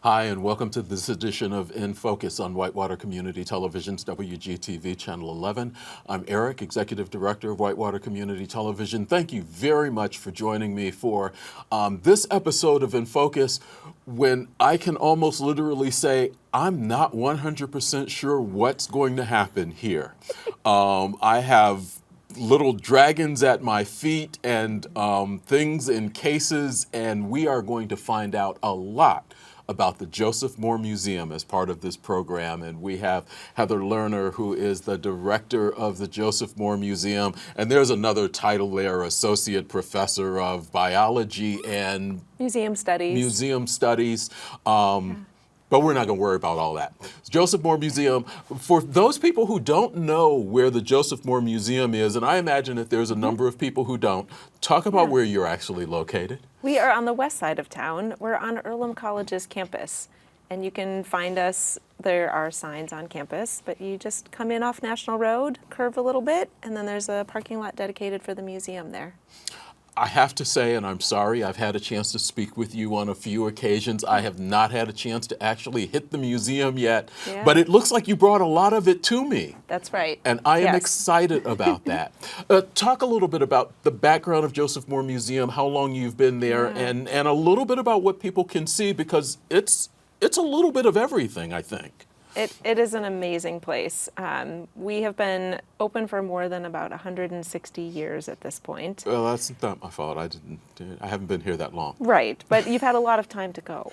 Hi, and welcome to this edition of In Focus on Whitewater Community Television's WGTV Channel 11. I'm Eric, Executive Director of Whitewater Community Television. Thank you very much for joining me for this episode of In Focus, when I can almost literally say I'm not 100% sure what's going to happen here. I have little dragons at my feet and things in cases, and we are going to find out a lot about the Joseph Moore Museum as part of this program. And we have Heather Lerner, who is the director of the Joseph Moore Museum, and there's another title there, Associate Professor of Biology and Museum Studies. But we're not going to worry about all that. Joseph Moore Museum, for those people who don't know where the Joseph Moore Museum is, and I imagine that there's a number of people who don't, talk about where you're actually located. We are on the west side of town. We're on Earlham College's campus, and you can find us. There are signs on campus, but you just come in off National Road, curve a little bit, and then there's a parking lot dedicated for the museum there. I have to say, and I'm sorry, I've had a chance to speak with you on a few occasions. I have not had a chance to actually hit the museum yet, but it looks like you brought a lot of it to me. That's right. And I am excited about that. Talk a little bit about the background of Joseph Moore Museum, how long you've been there, and a little bit about what people can see, because it's a little bit of everything, I think. It is an amazing place. We have been open for more than about 160 years at this point. Well, that's not my fault. I haven't been here that long. Right, but you've had a lot of time to go.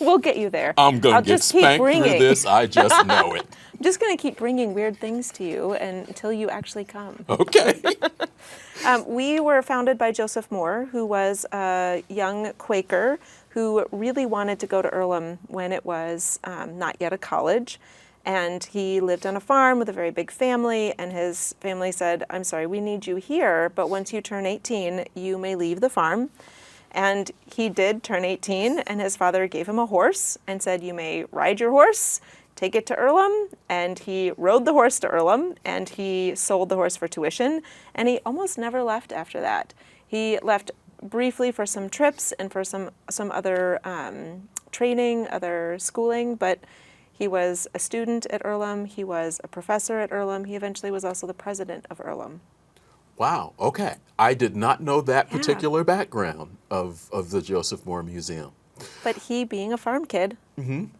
We'll get you there. I'm going to get spanked through this. I just know it. I'm just going to keep bringing weird things to you until you actually come. Okay. We were founded by Joseph Moore, who was a young Quaker who really wanted to go to Earlham when it was not yet a college. And he lived on a farm with a very big family, and his family said, "I'm sorry, we need you here, but once you turn 18, you may leave the farm." And he did turn 18, and his father gave him a horse and said, "You may ride your horse, take it to Earlham." And he rode the horse to Earlham, and he sold the horse for tuition, and he almost never left after that. He left briefly for some trips and for some other training, other schooling, but he was a student at Earlham, he was a professor at Earlham, he eventually was also the president of Earlham. Wow, okay. I did not know that particular background of the Joseph Moore Museum. But he, being a farm kid,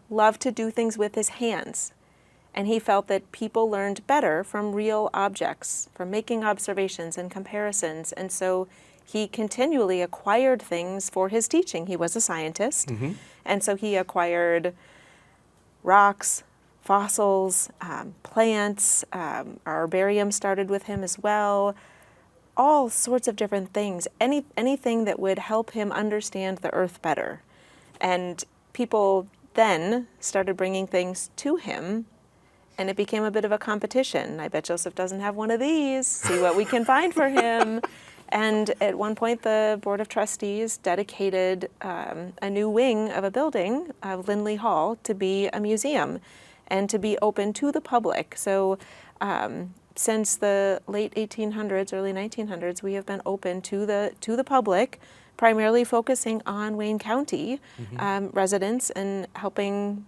loved to do things with his hands. And he felt that people learned better from real objects, from making observations and comparisons. And so he continually acquired things for his teaching. He was a scientist. And so he acquired rocks, fossils, plants. Our herbarium started with him as well. All sorts of different things. Anything that would help him understand the earth better. And people then started bringing things to him, and it became a bit of a competition. I bet Joseph doesn't have one of these. See what we can find for him. And at one point, the Board of Trustees dedicated a new wing of a building, of Lindley Hall, to be a museum and to be open to the public. So since the late 1800s, early 1900s, we have been open to the public, primarily focusing on Wayne County residents and helping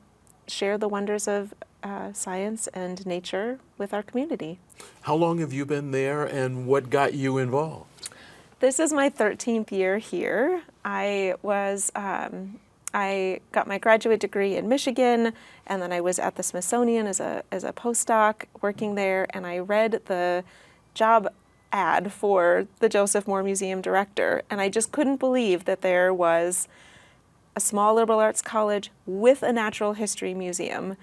share the wonders of science and nature with our community. How long have you been there, and what got you involved? This is my 13th year here. I got my graduate degree in Michigan, and then I was at the Smithsonian as a postdoc working there, and I read the job ad for the Joseph Moore Museum director, and I just couldn't believe that there was a small liberal arts college with a natural history museum,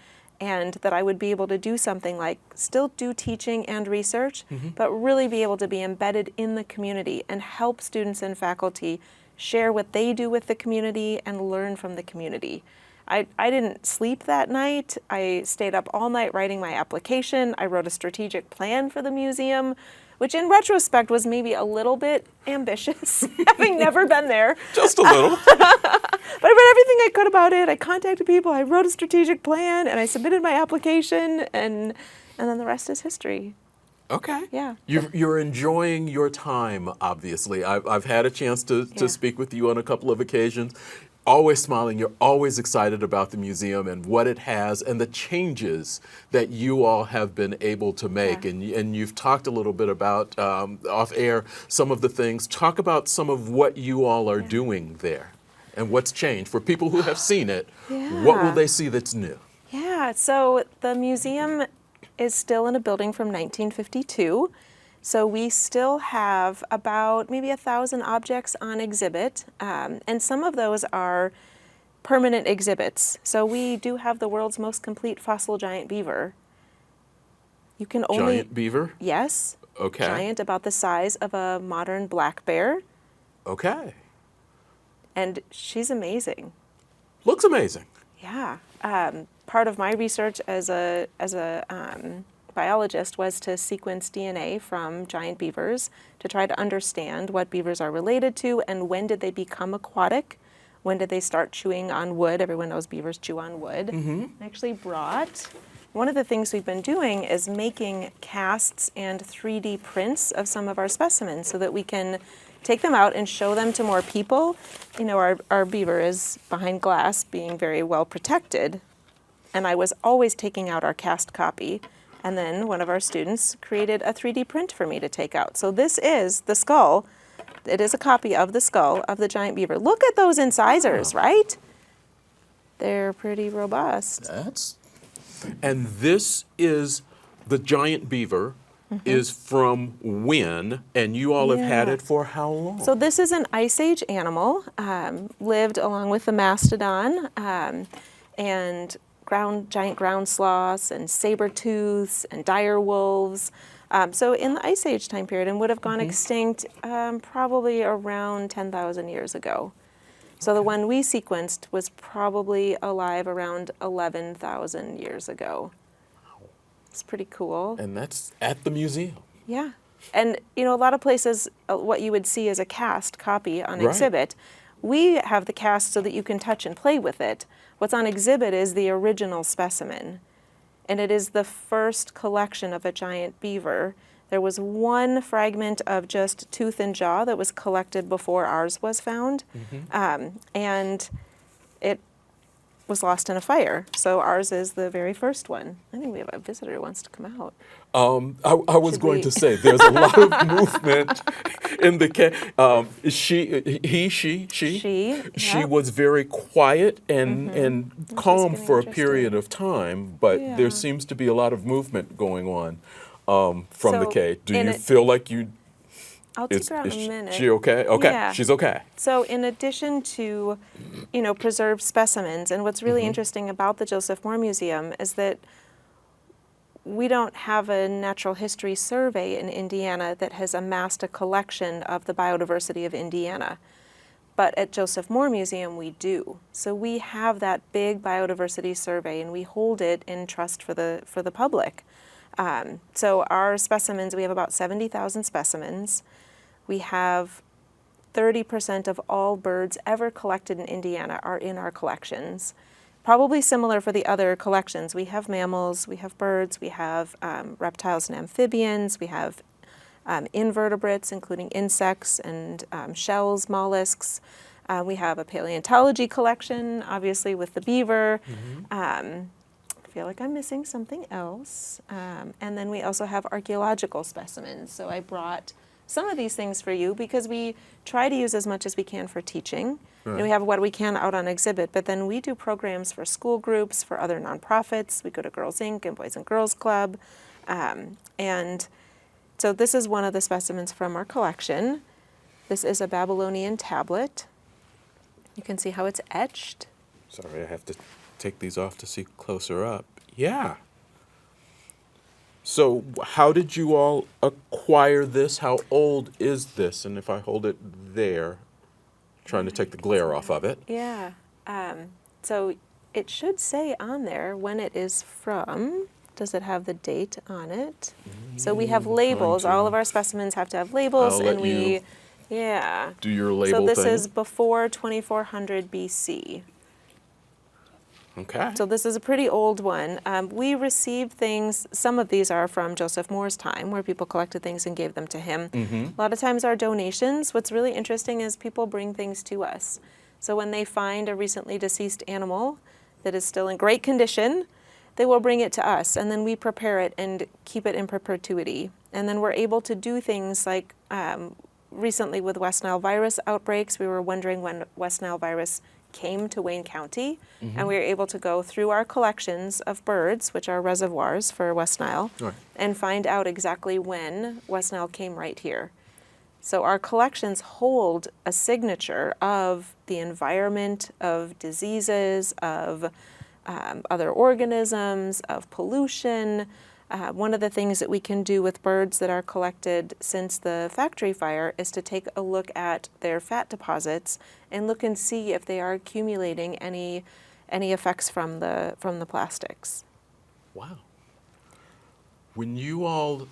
and that I would be able to do something like still do teaching and research, but really be able to be embedded in the community and help students and faculty share what they do with the community and learn from the community. I didn't sleep that night. I stayed up all night writing my application. I wrote a strategic plan for the museum, which in retrospect was maybe a little bit ambitious, having never been there. Just a little. But I read everything I could about it. I contacted people, I wrote a strategic plan, and I submitted my application, and then the rest is history. Okay. Yeah. You're enjoying your time, obviously. I've had a chance to speak with you on a couple of occasions. always smiling. You're always excited about the museum and what it has and the changes that you all have been able to make. Yeah. And you've talked a little bit about, off air, some of the things. Talk about some of what you all are doing there and what's changed. For people who have seen it, what will Yeah. they see that's new? Yeah, so the museum is still in a building from 1952. So we still have about maybe 1,000 objects on exhibit, and some of those are permanent exhibits. So we do have the world's most complete fossil giant beaver. You can only Giant beaver? yes, Okay. giant, about the size of a modern black bear, Okay. and she's amazing. Looks amazing. Yeah. Part of my research as a biologist was to sequence DNA from giant beavers to try to understand what beavers are related to and when did they become aquatic. When did they start chewing on wood? Everyone knows beavers chew on wood. I actually brought, one of the things we've been doing is making casts and 3D prints of some of our specimens so that we can take them out and show them to more people. You know, our beaver is behind glass, being very well protected. And I was always taking out our cast copy. And then one of our students created a 3D print for me to take out. So this is the skull. It is a copy of the skull of the giant beaver. Look at those incisors, right? They're pretty robust. And this is the giant beaver is from when, and you all have had Yeah. it for how long? So this is an Ice Age animal, lived along with the mastodon, and giant ground sloths and saber-tooths and dire wolves. So in the Ice Age time period, and would have gone extinct probably around 10,000 years ago. So the one we sequenced was probably alive around 11,000 years ago. It's pretty cool. And that's at the museum. Yeah. And, you know, a lot of places, what you would see is a cast copy on Right. exhibit. We have the cast so that you can touch and play with it. What's on exhibit is the original specimen. And it is the first collection of a giant beaver. There was one fragment of just tooth and jaw that was collected before ours was found. And it was lost in a fire. So ours is the very first one. I think we have a visitor who wants to come out. I was Should going we- to say there's a lot of movement in the she. She, She yep. was very quiet and calm getting for a interested. period of time, but Yeah. there seems to be a lot of movement going on from the So, K. Do and you it- feel like you? I'll take her out in a minute. She okay? Okay, Yeah. she's okay. So in addition to, you know, preserved specimens, and what's really interesting about the Joseph Moore Museum is that we don't have a natural history survey in Indiana that has amassed a collection of the biodiversity of Indiana. But at Joseph Moore Museum, we do. So we have that big biodiversity survey, and we hold it in trust for the public. So our specimens, we have about 70,000 specimens. We have 30% of all birds ever collected in Indiana are in our collections. Probably similar for the other collections. We have mammals, we have birds, we have reptiles and amphibians, we have invertebrates, including insects and shells, mollusks. We have a paleontology collection, obviously with the beaver. I feel like I'm missing something else. And then we also have archaeological specimens. So I brought some of these things for you because we try to use as much as we can for teaching. Right. And we have what we can out on exhibit, but then we do programs for school groups, for other nonprofits. We go to Girls Inc. and Boys and Girls Club. And so this is one of the specimens from our collection. This is a Babylonian tablet. You can see how it's etched. Sorry, I have to take these off to see closer up. Yeah. So how did you all acquire this? How old is this? And if I hold it there, trying to take the glare off of it. Yeah. So it should say on there when it is from. Does it have the date on it? So we have labels. to- All of our specimens have to have labels, I'll let and we, you yeah. Do your label So this thing. is before 2400 BC. Okay. So this is a pretty old one. We received things, some of these are from Joseph Moore's time, where people collected things and gave them to him. A lot of times our donations, what's really interesting is people bring things to us. So when they find a recently deceased animal that is still in great condition, they will bring it to us, and then we prepare it and keep it in perpetuity. And then we're able to do things like recently with West Nile virus outbreaks, we were wondering when West Nile virus came to Wayne County, and we were able to go through our collections of birds, which are reservoirs for West Nile, Right. and find out exactly when West Nile came right here. So our collections hold a signature of the environment, of diseases, of other organisms, of pollution. One of the things that we can do with birds that are collected since the factory fire is to take a look at their fat deposits and look and see if they are accumulating any effects from the plastics. Wow. When you all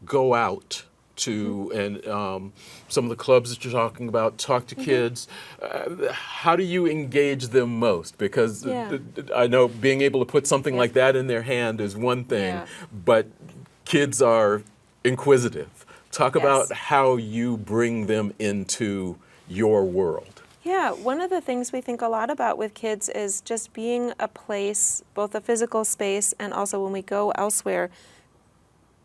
go out to, and some of the clubs that you're talking about, talk to kids, how do you engage them most? Because I know being able to put something like that in their hand is one thing, but kids are inquisitive. Talk about how you bring them into your world. Yeah, one of the things we think a lot about with kids is just being a place, both a physical space and also when we go elsewhere,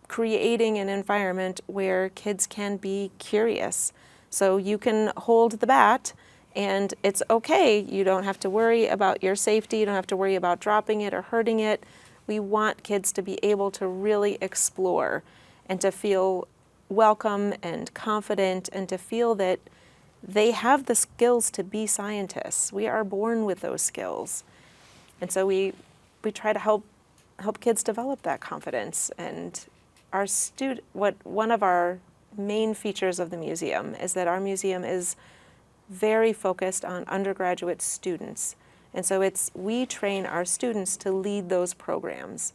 creating an environment where kids can be curious. So you can hold the bat and it's okay. You don't have to worry about your safety. You don't have to worry about dropping it or hurting it. We want kids to be able to really explore and to feel welcome and confident and to feel that they have the skills to be scientists. We are born with those skills. And so we try to help kids develop that confidence. And one of our main features of the museum is that our museum is very focused on undergraduate students. And so we train our students to lead those programs.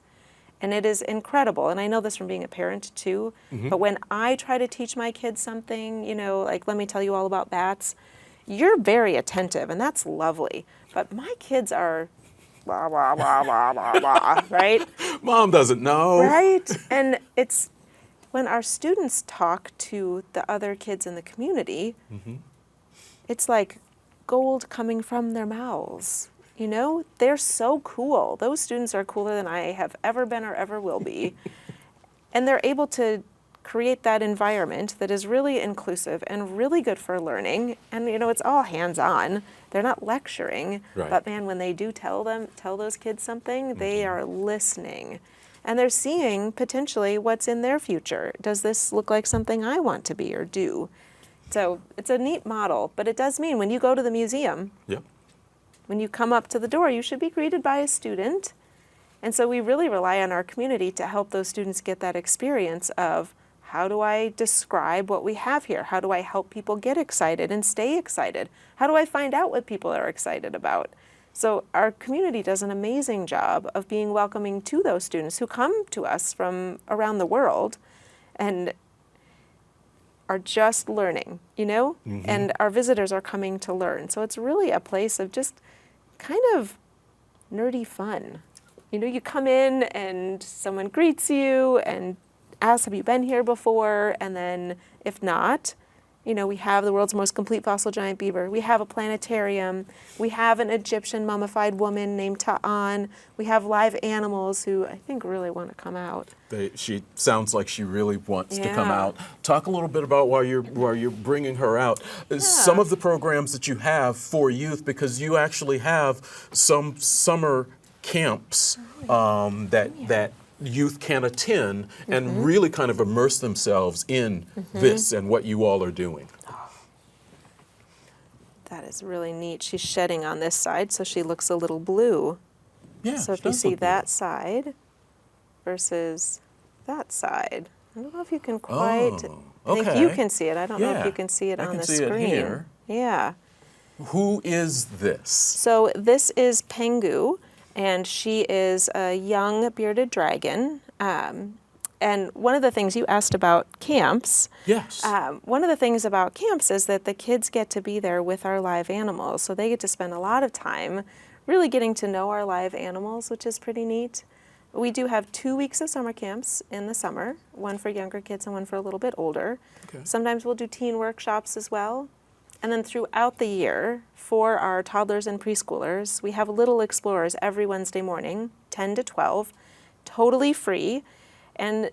And it is incredible, and I know this from being a parent too, but when I try to teach my kids something, like let me tell you all about bats, you're very attentive, and that's lovely. But my kids are blah, blah, blah, blah, blah, blah, right? Mom doesn't know. Right? And it's when our students talk to the other kids in the community, it's like gold coming from their mouths. They're so cool. Those students are cooler than I have ever been or ever will be. And they're able to create that environment that is really inclusive and really good for learning. And, it's all hands-on. They're not lecturing. Right. But, man, when they do tell those kids something, they are listening. And they're seeing potentially what's in their future. Does this look like something I want to be or do? So it's a neat model. But it does mean when you go to the museum, when you come up to the door, you should be greeted by a student. And so we really rely on our community to help those students get that experience of how do I describe what we have here? How do I help people get excited and stay excited? How do I find out what people are excited about? So our community does an amazing job of being welcoming to those students who come to us from around the world and are just learning, and our visitors are coming to learn. So it's really a place of just kind of nerdy fun. You come in and someone greets you and asks, have you been here before? And then if not, we have the world's most complete fossil giant beaver. We have a planetarium. We have an Egyptian mummified woman named Ta'an. We have live animals who I think really want to come out. She sounds like she really wants to come out. Talk a little bit about while you're bringing her out. Some of the programs that you have for youth, because you actually have some summer camps that youth can attend and really kind of immerse themselves in this and what you all are doing. That is really neat. She's shedding on this side, so she looks a little blue. Yeah. So if you see that side versus that side, I don't know if you can quite. I think you can see it. I don't know if you can see it on the screen. It here. Yeah. Who is this? So this is Pengu, and she is a young bearded dragon. And one of the things you asked about camps. Yes. One of the things about camps is that the kids get to be there with our live animals. So they get to spend a lot of time really getting to know our live animals, which is pretty neat. We do have 2 weeks of summer camps in the summer, one for younger kids and one for a little bit older. Okay. Sometimes we'll do teen workshops as well. And then throughout the year, for our toddlers and preschoolers, we have Little Explorers every Wednesday morning, 10 to 12, totally free. And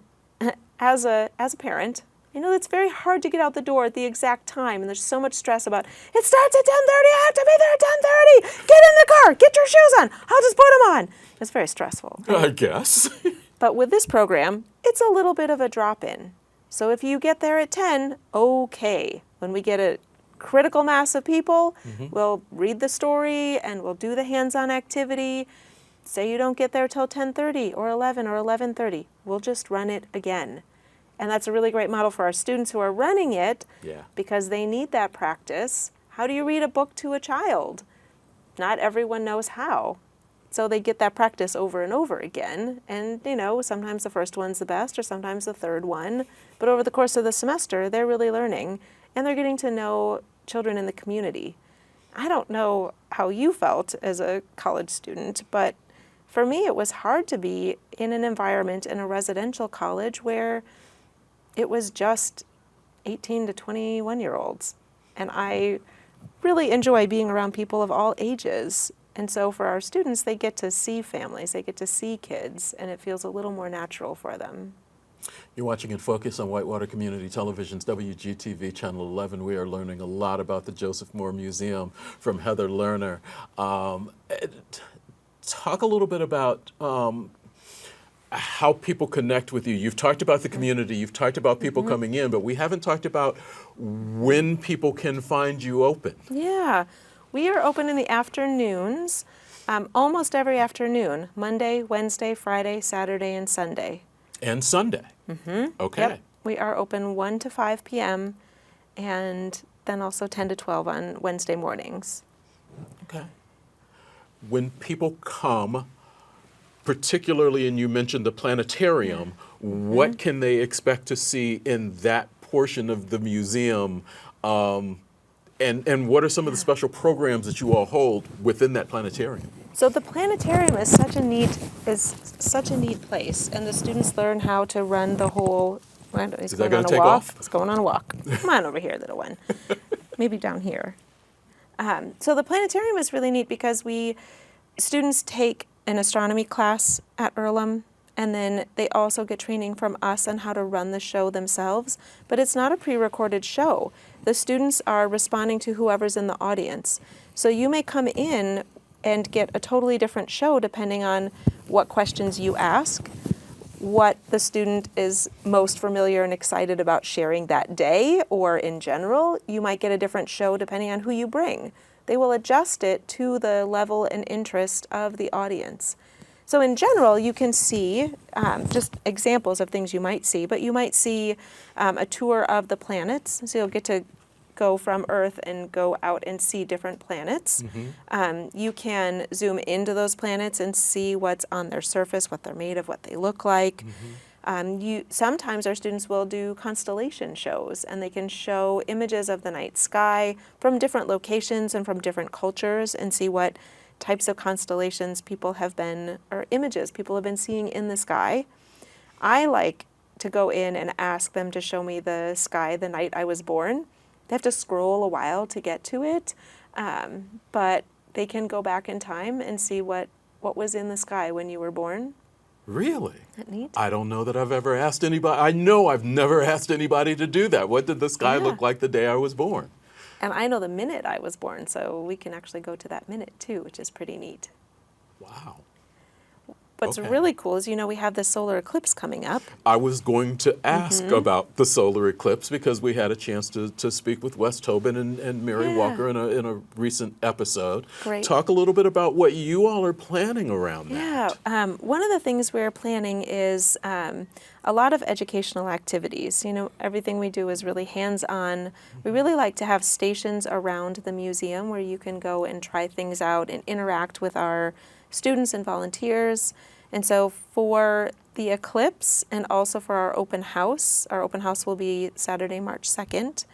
as a parent, I know it's very hard to get out the door at the exact time, and there's so much stress about, it starts at 10:30, I have to be there at 10:30, get in the car, get your shoes on, I'll just put them on. It's very stressful. I guess. But with this program, it's a little bit of a drop-in. So if you get there at 10, okay. When we get a critical mass of people, we'll read the story and we'll do the hands-on activity. Say you don't get there till 10:30 or 11 or 11:30, we'll just run it again. And that's a really great model for our students who are running it because they need that practice. How do you read a book to a child? Not everyone knows how. So they get that practice over and over again. And, you know, sometimes the first one's the best or sometimes the third one. But over the course of the semester, they're really learning and they're getting to know children in the community. I don't know how you felt as a college student, but for me, it was hard to be in an environment in a residential college where it was just 18 to 21-year-olds. And I really enjoy being around people of all ages. And so for our students, they get to see families, they get to see kids, and it feels a little more natural for them. You're watching In Focus on Whitewater Community Television's WGTV Channel 11. We are learning a lot about the Joseph Moore Museum from Heather Lerner. Talk a little bit about how people connect with you. You've talked about the community, you've talked about people coming in, but we haven't talked about when people can find you open. Yeah, we are open in the afternoons, almost every afternoon, Monday, Wednesday, Friday, Saturday, and Sunday. And Sunday. Okay. Yep. We are open 1 to 5 p.m. and then also 10 to 12 on Wednesday mornings. Okay. When people come, particularly, and you mentioned the planetarium, what can they expect to see in that portion of the museum? And what are some of the special programs that you all hold within that planetarium? So the planetarium is such a neat place, and the students learn how to run the whole. Is that going to take off? It's going on a walk. Come on over here, little one. Maybe down here. So the planetarium is really neat because students take an astronomy class at Earlham, and then they also get training from us on how to run the show themselves. But it's not a pre-recorded show. The students are responding to whoever's in the audience. So you may come in and get a totally different show depending on what questions you ask, what the student is most familiar and excited about sharing that day, or in general, you might get a different show depending on who you bring. They will adjust it to the level and interest of the audience. So in general, you can see just examples of things you might see, but you might see a tour of the planets. So you'll get to go from Earth and go out and see different planets. You can zoom into those planets and see what's on their surface, what they're made of, what they look like. Sometimes our students will do constellation shows, and they can show images of the night sky from different locations and from different cultures and see what types of constellations images people have been seeing in the sky. I like to go in and ask them to show me the sky the night I was born. They have to scroll a while to get to it, but they can go back in time and see what was in the sky when you were born. Really? Isn't that neat? I don't know that I've ever asked anybody. I know I've never asked anybody to do that. What did the sky look like the day I was born? And I know the minute I was born, so we can actually go to that minute too, which is pretty neat. Wow. What's really cool is, we have this solar eclipse coming up. I was going to ask about the solar eclipse because we had a chance to speak with Wes Tobin and Mary Walker in a recent episode. Great. Talk a little bit about what you all are planning around that. Yeah, one of the things we're planning is a lot of educational activities. Everything we do is really hands-on. We really like to have stations around the museum where you can go and try things out and interact with our students and volunteers. And so for the eclipse and also for our open house will be Saturday, March 2nd,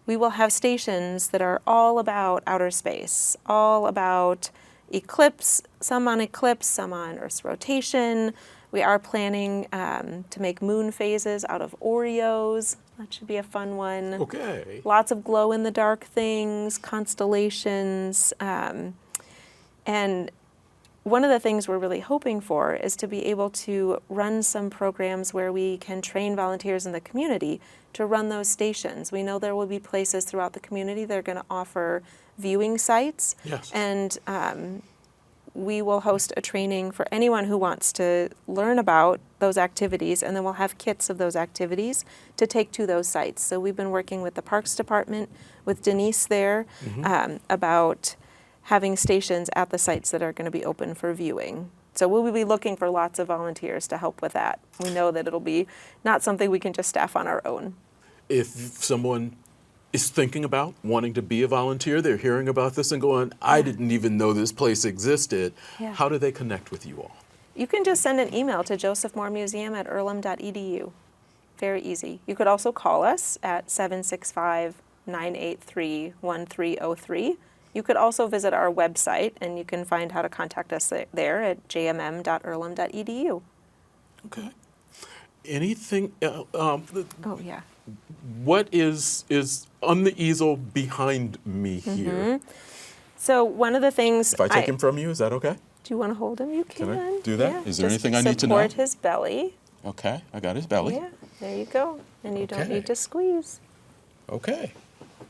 we will have stations that are all about outer space, all about eclipse, some on Earth's rotation. We are planning to make moon phases out of Oreos. That should be a fun one. Okay. Lots of glow-in-the-dark things, constellations, and one of the things we're really hoping for is to be able to run some programs where we can train volunteers in the community to run those stations. We know there will be places throughout the community that are going to offer viewing sites. Yes. And we will host a training for anyone who wants to learn about those activities, and then we'll have kits of those activities to take to those sites. So we've been working with the Parks Department, with Denise there, about having stations at the sites that are going to be open for viewing. So we will be looking for lots of volunteers to help with that. We know that it'll be not something we can just staff on our own. If someone is thinking about wanting to be a volunteer, they're hearing about this and going, I didn't even know this place existed. Yeah. How do they connect with you all? You can just send an email to josephmoremuseum@earlham.edu. Very easy. You could also call us at 765-983-1303. You could also visit our website, and you can find how to contact us there at jmm.earlham.edu. Okay. Anything, Oh, yeah. what is on the easel behind me here? So one of the things... If I take him from you, is that okay? Do you want to hold him? You can. Can I do that? Yeah. Is there Just anything I need to know? Support his belly. Okay, I got his belly. Yeah, there you go. And you don't Okay. need to squeeze. Okay.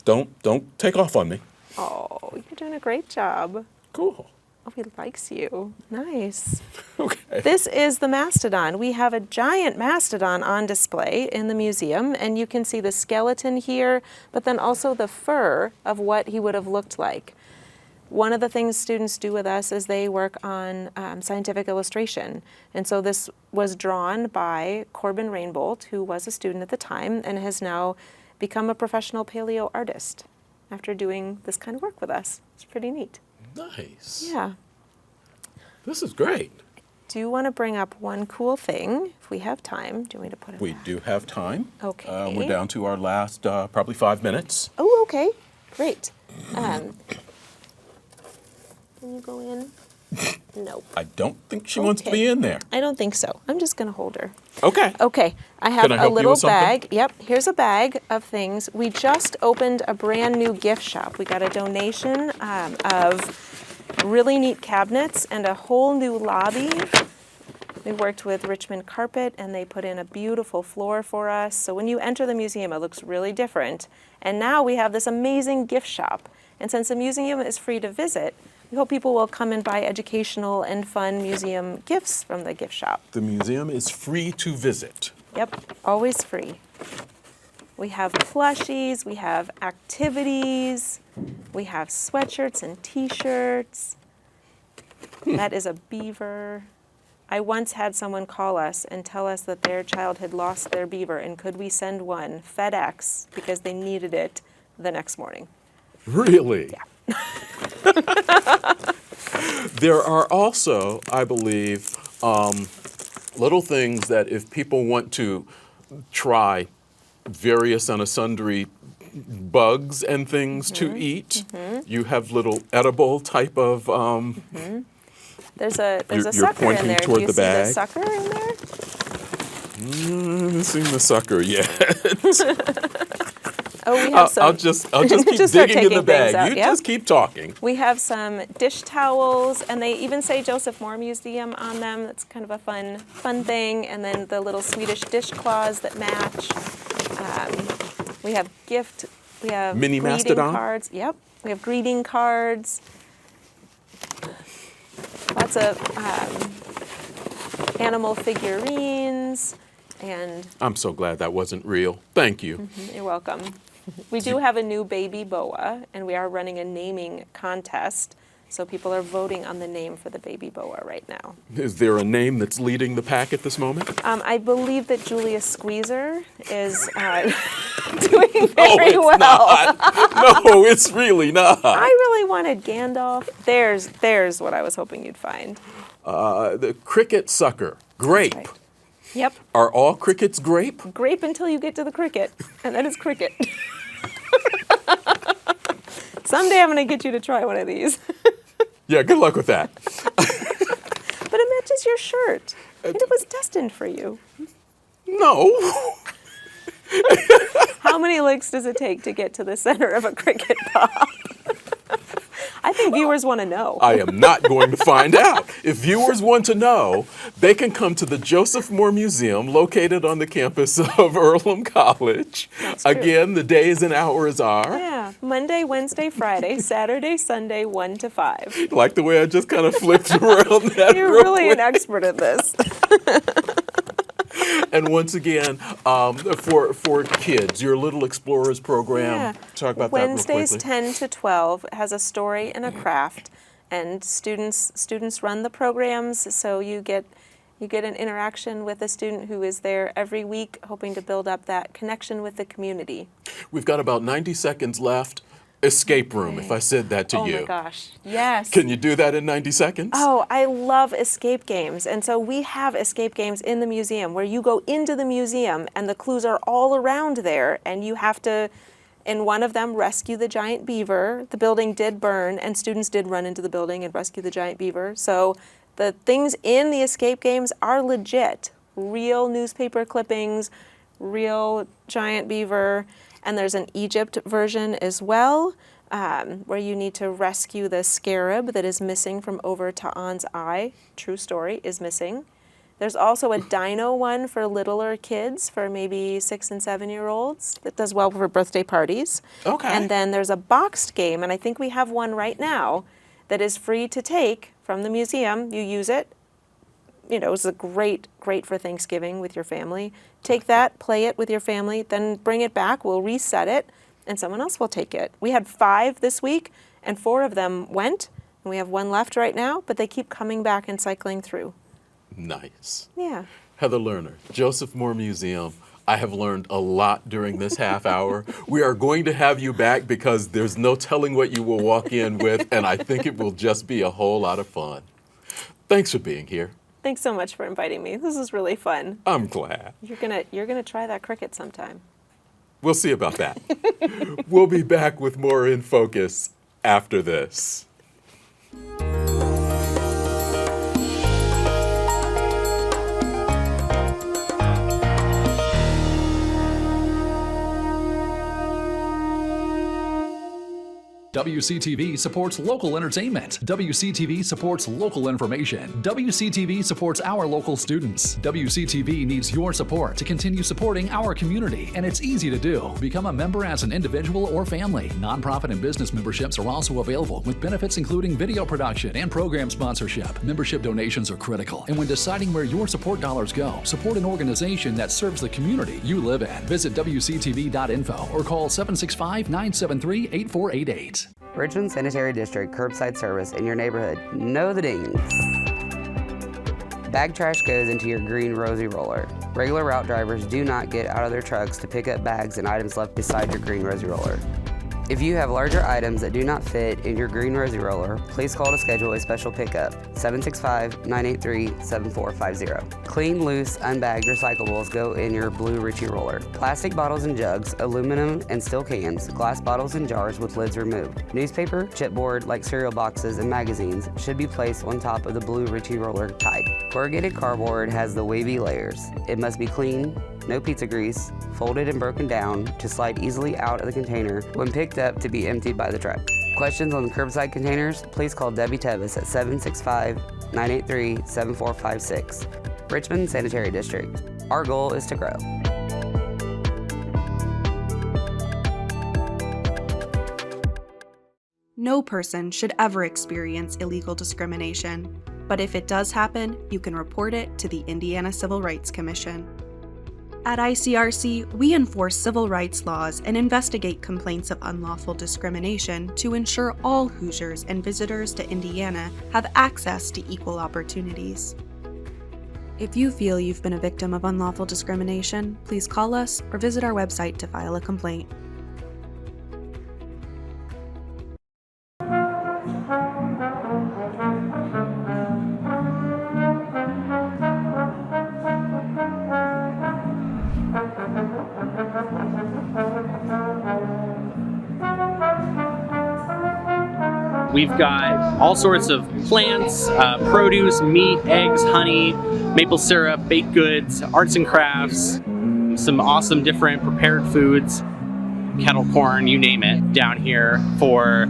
Don't take off on me. Oh, you're doing a great job. Cool. Oh, he likes you. Nice. Okay. This is the mastodon. We have a giant mastodon on display in the museum, and you can see the skeleton here, but then also the fur of what he would have looked like. One of the things students do with us is they work on scientific illustration. And so this was drawn by Corbin Rainbolt, who was a student at the time and has now become a professional paleo artist after doing this kind of work with us. It's pretty neat. Nice. Yeah. This is great. Do you want to bring up one cool thing, if we have time? Do you want me to put it We back? do have time. Okay. We're down to our last probably 5 minutes. Oh, okay. Great. Can you go in? No. I don't think she wants to be Okay. in there. I don't think so. I'm just going to hold her. Okay. Okay, I have Can I a help you little with something? bag. Yep, here's a bag of things. We just opened a brand new gift shop. We got a donation of really neat cabinets and a whole new lobby. We worked with Richmond Carpet, and they put in a beautiful floor for us. So when you enter the museum, it looks really different. And now we have this amazing gift shop. And since the museum is free to visit, we hope people will come and buy educational and fun museum gifts from the gift shop. The museum is free to visit. Yep, always free. We have plushies, we have activities, we have sweatshirts and t-shirts. That is a beaver. I once had someone call us and tell us that their child had lost their beaver, and could we send one FedEx because they needed it the next morning. Really? Yeah. There are also, I believe, little things that if people want to try various and sundry bugs and things to eat, you have little edible type of. There's a You're sucker in pointing there. toward Do you the see the bag. sucker in there? I haven't seen the sucker yet. Oh, we have some. I'll just keep Just start digging in the taking things bag. out, You yep. just keep talking. We have some dish towels, and they even say Joseph Moore Museum on them. That's kind of a fun thing. And then the little Swedish dishcloths that match. We have Mini greeting mastodon? cards. Yep, we have greeting cards. Lots of animal figurines, and I'm so glad that wasn't real. Thank you. you're welcome. We do have a new baby boa, and we are running a naming contest. So people are voting on the name for the baby boa right now. Is there a name that's leading the pack at this moment? I believe that Julia Squeezer is doing No, very it's well. not. No, it's really not. I really wanted Gandalf. There's what I was hoping you'd find. The cricket sucker, grape. Right. Yep. Are all crickets grape? Grape until you get to the cricket, and then it's cricket. Someday I'm going to get you to try one of these. Yeah, good luck with that. But it matches your shirt. And it was destined for you. No. How many licks does it take to get to the center of a cricket pop? I think viewers want to know. I am not going to find out. If viewers want to know, they can come to the Joseph Moore Museum located on the campus of Earlham College. That's true. Again, the days and hours are? Yeah, Monday, Wednesday, Friday, Saturday, Sunday, 1 to 5. Like the way I just kind of flipped around that. You're real really quick. an expert at this. And once again, for kids, your Little Explorers program, talk about Wednesdays that real quickly. 10 to 12 has a story and a craft, and students run the programs, so you get an interaction with a student who is there every week, hoping to build up that connection with the community. We've got about 90 seconds left. Escape room, if I said that to you. Oh my gosh, yes. Can you do that in 90 seconds? Oh, I love escape games. And so we have escape games in the museum where you go into the museum and the clues are all around there, and you have to, in one of them, rescue the giant beaver. The building did burn and students did run into the building and rescue the giant beaver. So the things in the escape games are legit. Real newspaper clippings, real giant beaver. And there's an Egypt version as well, where you need to rescue the scarab that is missing from over Ta'an's eye. True story, is missing. There's also a dino one for littler kids, for maybe 6 and 7-year-olds, that does well for birthday parties. Okay. And then there's a boxed game, and I think we have one right now, that is free to take from the museum. You use it. You know, it's great for Thanksgiving with your family. Take that, play it with your family, then bring it back. We'll reset it, and someone else will take it. We had 5 this week, and 4 of them went, and we have 1 left right now, but they keep coming back and cycling through. Nice. Yeah. Heather Lerner, Joseph Moore Museum. I have learned a lot during this half hour. We are going to have you back because there's no telling what you will walk in with, and I think it will just be a whole lot of fun. Thanks for being here. Thanks so much for inviting me. This is really fun. I'm glad. You're gonna try that cricket sometime. We'll see about that. We'll be back with more In Focus after this. WCTV supports local entertainment. WCTV supports local information. WCTV supports our local students. WCTV needs your support to continue supporting our community, and it's easy to do. Become a member as an individual or family. Nonprofit and business memberships are also available, with benefits including video production and program sponsorship. Membership donations are critical, and when deciding where your support dollars go, support an organization that serves the community you live in. Visit WCTV.info or call 765-973-8488. Richmond Sanitary District curbside service in your neighborhood. Know the dings. Bag trash goes into your green rosy roller. Regular route drivers do not get out of their trucks to pick up bags and items left beside your green rosy roller. If you have larger items that do not fit in your green rosy roller, please call to schedule a special pickup, 765-983-7450. Clean, loose, unbagged recyclables go in your blue Ritchie roller. Plastic bottles and jugs, aluminum and steel cans, glass bottles and jars with lids removed. Newspaper, chipboard like cereal boxes and magazines should be placed on top of the blue Ritchie roller tied. Corrugated cardboard has the wavy layers. It must be clean, no pizza grease, folded and broken down to slide easily out of the container when picked up to be emptied by the truck. Questions on the curbside containers? Please call Debbie Tevis at 765-983-7456. Richmond Sanitary District. Our goal is to grow. No person should ever experience illegal discrimination, but if it does happen, you can report it to the Indiana Civil Rights Commission. At ICRC, we enforce civil rights laws and investigate complaints of unlawful discrimination to ensure all Hoosiers and visitors to Indiana have access to equal opportunities. If you feel you've been a victim of unlawful discrimination, please call us or visit our website to file a complaint. We've got all sorts of plants, produce, meat, eggs, honey, maple syrup, baked goods, arts and crafts. some awesome different prepared foods, kettle corn, you name it, down here for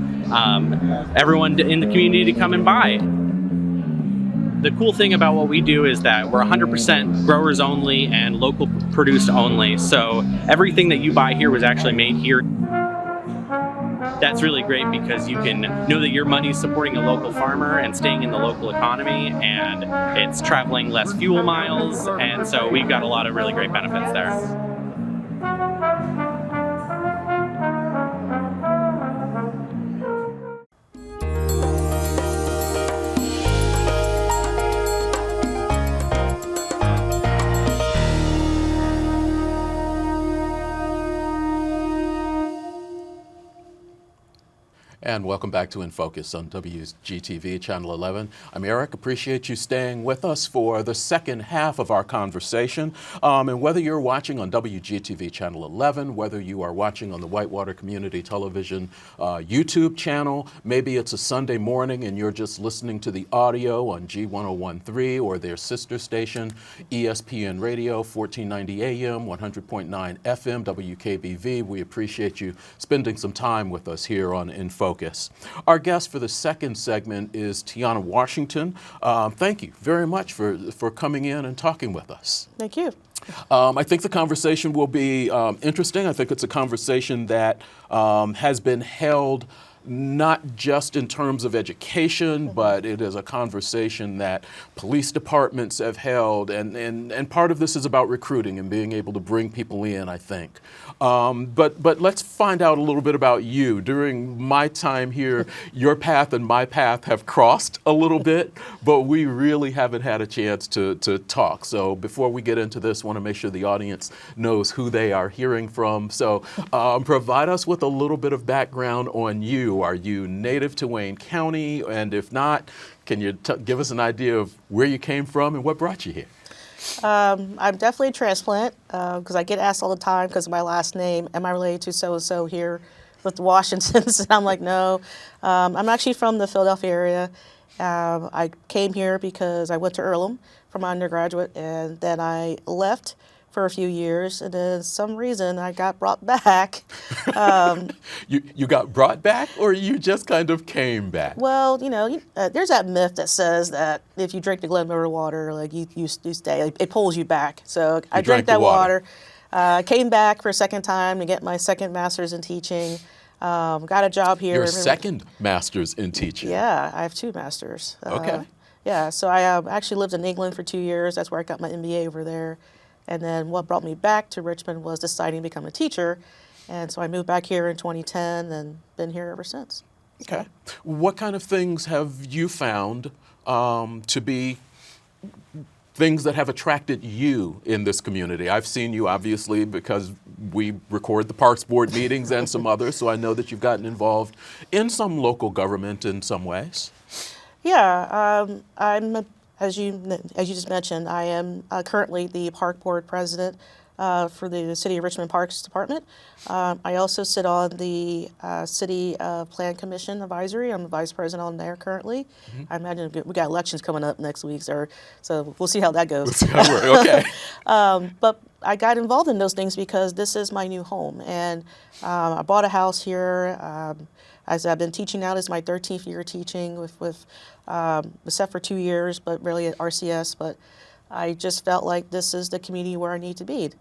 everyone in the community to come and buy. The cool thing about what we do is that we're 100% growers only and local produced only. So everything that you buy here was actually made here. That's really great because you can know that your money's supporting a local farmer and staying in the local economy, and it's traveling less fuel miles, and so we've got a lot of really great benefits there. And welcome back to In Focus on WGTV Channel 11. I'm Eric. Appreciate you staying with us for the second half of our conversation. And whether you're watching on WGTV Channel 11, whether you are watching on the Whitewater Community Television YouTube channel, maybe it's a Sunday morning and you're just listening to the audio on G1013 or their sister station, ESPN Radio, 1490 AM, 100.9 FM, WKBV. We appreciate you spending some time with us here on In Focus. Our guest for the second segment is Tiara Washington. Thank you very much for coming in and talking with us. Thank you. I think the conversation will be interesting. I think it's a conversation that has been held not just in terms of education, but it is a conversation that police departments have held, and part of this is about recruiting and being able to bring people in, I think. But let's find out a little bit about you. During my time here, your path and my path have crossed a little bit, but we really haven't had a chance to talk. So before we get into this, I want to make sure the audience knows who they are hearing from. So provide us with a little bit of background on you. Are you native to Wayne County? And if not, can you give us an idea of where you came from and what brought you here? I'm definitely a transplant because I get asked all the time because of my last name, am I related to so-and-so here with the Washingtons? And I'm like, no. I'm actually from the Philadelphia area. I came here because I went to Earlham for my undergraduate, and then I left for a few years, and then some reason I got brought back. You got brought back, or you just kind of came back? Well, you know, there's that myth that says that if you drink the Glen River water, like you stay, it pulls you back. So I drank that water. Came back for a second time to get my second master's in teaching. Got a job here. Your second master's in teaching? Yeah, I have two masters. Okay. Yeah, so I actually lived in England for 2 years. That's where I got my MBA over there. And then what brought me back to Richmond was deciding to become a teacher. And so I moved back here in 2010 and been here ever since. Okay. What kind of things have you found to be things that have attracted you in this community? I've seen you, obviously, because we record the Parks Board meetings and some others, so I know that you've gotten involved in some local government in some ways. Yeah, as you just mentioned, I am currently the Park Board President for the City of Richmond Parks Department. I also sit on the City Plan Commission Advisory. I'm the Vice President on there currently. Mm-hmm. I imagine we got elections coming up next week, so we'll see how that goes. Okay. But I got involved in those things because this is my new home, and I bought a house here. As I've been teaching now, this is my 13th year teaching except for 2 years, but really at RCS. But I just felt like this is the community where I need to be.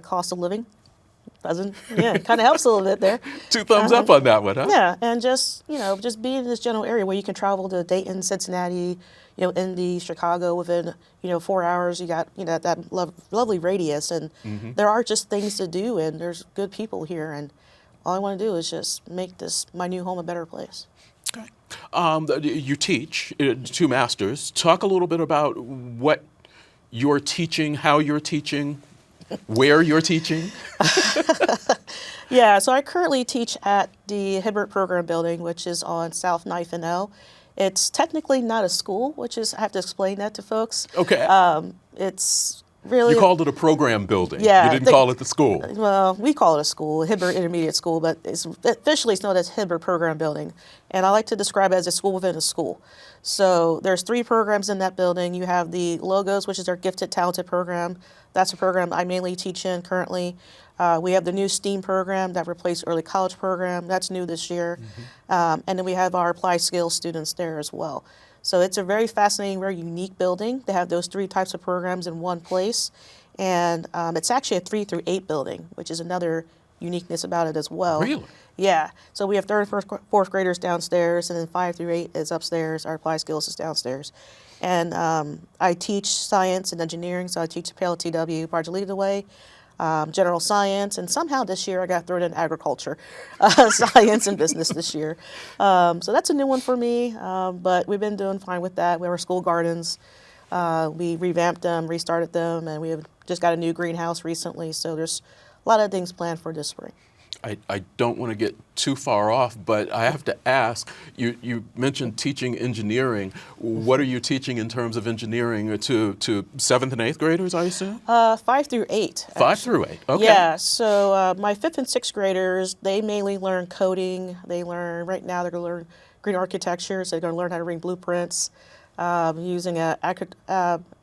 Cost of living kind of helps a little bit there. 2 thumbs up on that one, huh? Yeah, and just being in this general area where you can travel to Dayton, Cincinnati, Indy, Chicago within 4 hours. You got that lovely radius, and there are just things to do, and there's good people here, and all I want to do is just make this my new home a better place. Okay. You teach 2 masters. Talk a little bit about what you're teaching, how you're teaching, where you're teaching. Yeah, so I currently teach at the Hibbert Program Building, which is on South 9th and L. It's technically not a school, which is, I have to explain that to folks. Okay. really. You called it a program building. Yeah, You didn't call it the school. Well, we call it a school, Hibbert Intermediate School, but officially it's known as Hibbert Program Building. And I like to describe it as a school within a school. So there's 3 programs in that building. You have the Logos, which is our Gifted Talented program. That's a program I mainly teach in currently. We have the new STEAM program that replaced early college program. That's new this year. And then we have our applied skills students there as well. So it's a very fascinating, very unique building. They have those 3 types of programs in one place. And it's actually a 3 through 8 building, which is another uniqueness about it as well. Really? Yeah. So we have 3rd and 4th graders downstairs, and then 5 through 8 is upstairs. Our applied skills is downstairs. And I teach science and engineering, so I teach PLTW, Project Lead the Way, general science, and somehow this year I got thrown in agriculture, science and business this year. So that's a new one for me, but we've been doing fine with that. We have our school gardens. We revamped them, restarted them, and we have just got a new greenhouse recently, so there's a lot of things planned for this spring. I don't want to get too far off, but I have to ask, you mentioned teaching engineering. What are you teaching in terms of engineering to 7th and 8th graders, I assume? 5 through 8. 5 through 8, okay. Yeah, so my 5th and 6th graders, they mainly learn coding. They learn, right now they're going to learn green architecture, so they're going to learn how to read blueprints, using a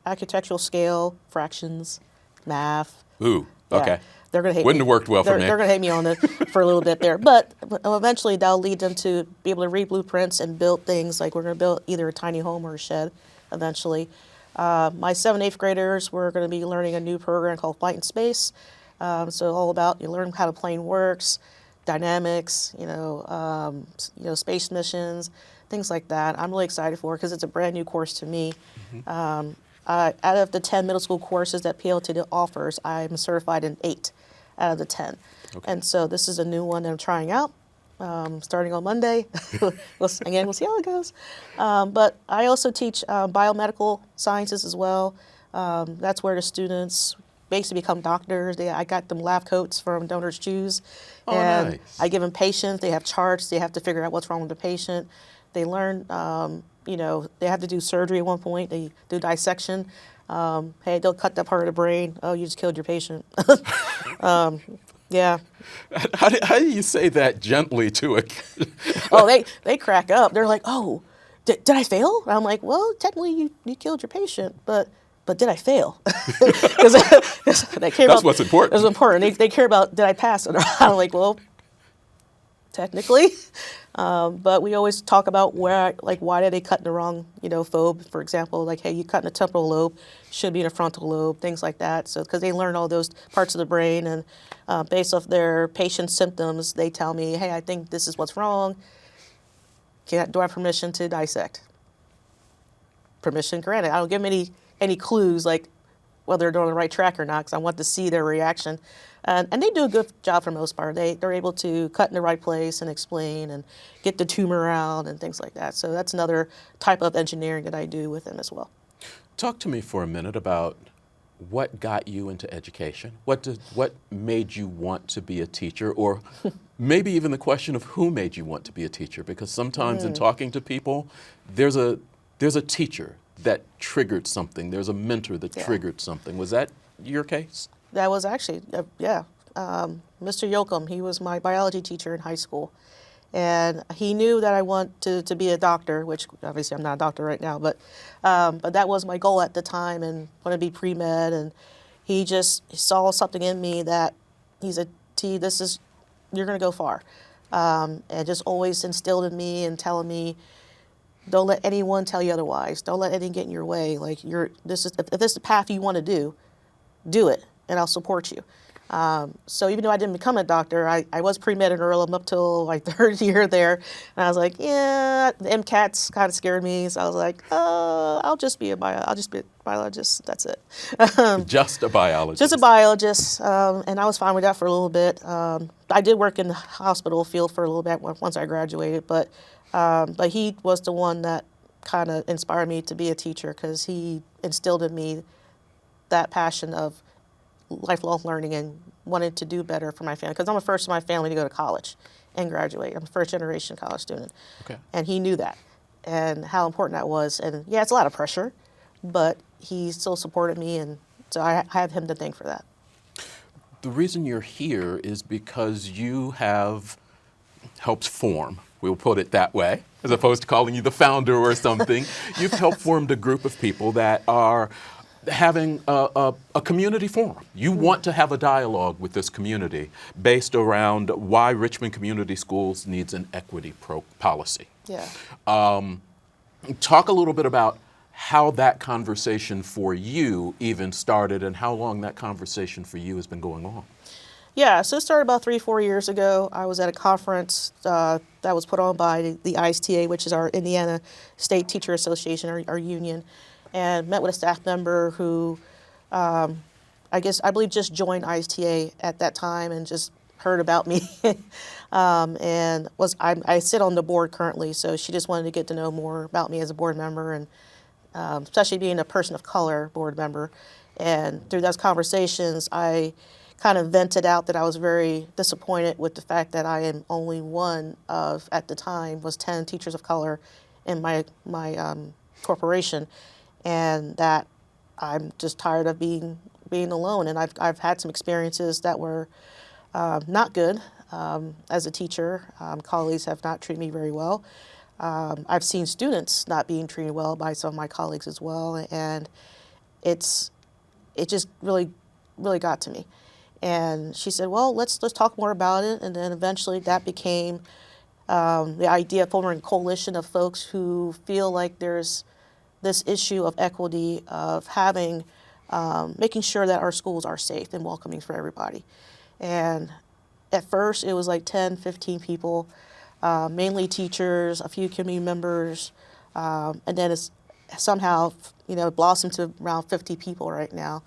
architectural scale, fractions, math. Ooh, okay. Yeah. They're going to hate Wouldn't me. have worked well for me. They're going to hate me on it for a little bit there. But eventually that'll lead them to be able to read blueprints and build things. Like we're going to build either a tiny home or a shed eventually. My 7th, 8th graders, we're going to be learning a new program called Flight in Space. So all about, you learn how the plane works, dynamics, space missions, things like that. I'm really excited for it because it's a brand new course to me. Out of the 10 middle school courses that PLT offers, I'm certified in 8 out of the 10. Okay. And so this is a new one that I'm trying out, starting on Monday. we'll see how it goes. But I also teach biomedical sciences as well. That's where the students basically become doctors. I got them lab coats from Donors Choose. Oh, and nice. I give them patients. They have charts. They have to figure out what's wrong with the patient. They learn, they have to do surgery at one point. They do dissection. Hey, they'll cut that part of the brain. Oh, you just killed your patient. Yeah. How do you say that gently to a kid? Oh, they crack up. They're like, oh, did I fail? And I'm like, well, technically you killed your patient, but did I fail? Because they care That's about what's important. That's important. They care about, did I pass or not? I'm like, well, technically. But we always talk about why did they cut in the wrong, phobe, for example, like, hey, you cut in the temporal lobe, should be in the frontal lobe, things like that. So, because they learn all those parts of the brain, and based off their patient's symptoms, they tell me, hey, I think this is what's wrong. Do I have permission to dissect? Permission granted. I don't give them any clues, like whether they're on the right track or not, because I want to see their reaction. And they do a good job for the most part. They're able to cut in the right place and explain and get the tumor out and things like that. So that's another type of engineering that I do with them as well. Talk to me for a minute about what got you into education. What made you want to be a teacher, or maybe even the question of who made you want to be a teacher? Because sometimes in talking to people, there's a teacher that triggered something. There's a mentor that triggered something. Was that your case? That was actually, Mr. Yoakum. He was my biology teacher in high school. And he knew that I wanted to be a doctor, which obviously I'm not a doctor right now, but that was my goal at the time, and want to be pre-med. And he just saw something in me that he said, T, you're going to go far. And just always instilled in me and telling me, don't let anyone tell you otherwise. Don't let anything get in your way. Like, if this is the path you want to do it, and I'll support you. So even though I didn't become a doctor, I was pre-med in Earlham up till my 3rd year there. And I was like, yeah, the MCATs kind of scared me. So I was like, I'll just be a biologist. That's it. Just a biologist. Just a biologist. And I was fine with that for a little bit. I did work in the hospital field for a little bit once I graduated, but he was the one that kind of inspired me to be a teacher, because he instilled in me that passion of lifelong learning and wanted to do better for my family, because I'm the first in my family to go to college and graduate. I'm a first-generation college student. Okay. And he knew that and how important that was. And yeah, it's a lot of pressure, but he still supported me, and So I have him to thank for that. The reason you're here is because you have helped form, we'll put it that way, as opposed to calling you the founder or something. You've helped form a group of people that are having a community forum. You want to have a dialogue with this community based around why Richmond Community Schools needs an equity policy. Yeah. Talk a little bit about how that conversation for you even started and how long that conversation for you has been going on. Yeah, so it started about 3-4 years ago. I was at a conference that was put on by the ISTA, which is our Indiana State Teacher Association, our union, and met with a staff member who I believe just joined ISTA at that time and just heard about me. And I sit on the board currently, so she just wanted to get to know more about me as a board member, and especially being a person of color board member. And through those conversations, I kind of vented out that I was very disappointed with the fact that I am only one of, at the time, was 10 teachers of color in my corporation, and that I'm just tired of being alone. And I've had some experiences that were not good as a teacher. Colleagues have not treated me very well. I've seen students not being treated well by some of my colleagues as well, and it just really got to me. And she said, well, let's talk more about it. And then eventually that became the idea of forming a coalition of folks who feel like there's this issue of equity, of having, making sure that our schools are safe and welcoming for everybody. And at first it was like 10, 15 people, mainly teachers, a few community members, and then it's somehow, blossomed to around 50 people right now.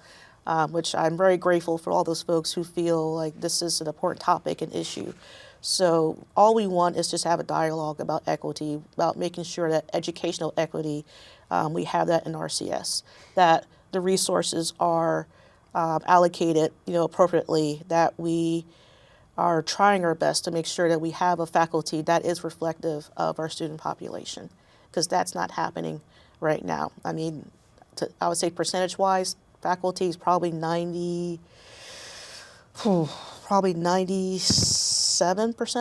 Which I'm very grateful for all those folks who feel like this is an important topic and issue. So all we want is just have a dialogue about equity, about making sure that educational equity, we have that in RCS, that the resources are allocated, appropriately, that we are trying our best to make sure that we have a faculty that is reflective of our student population, because that's not happening right now. I mean, I would say percentage-wise, faculty is probably 97%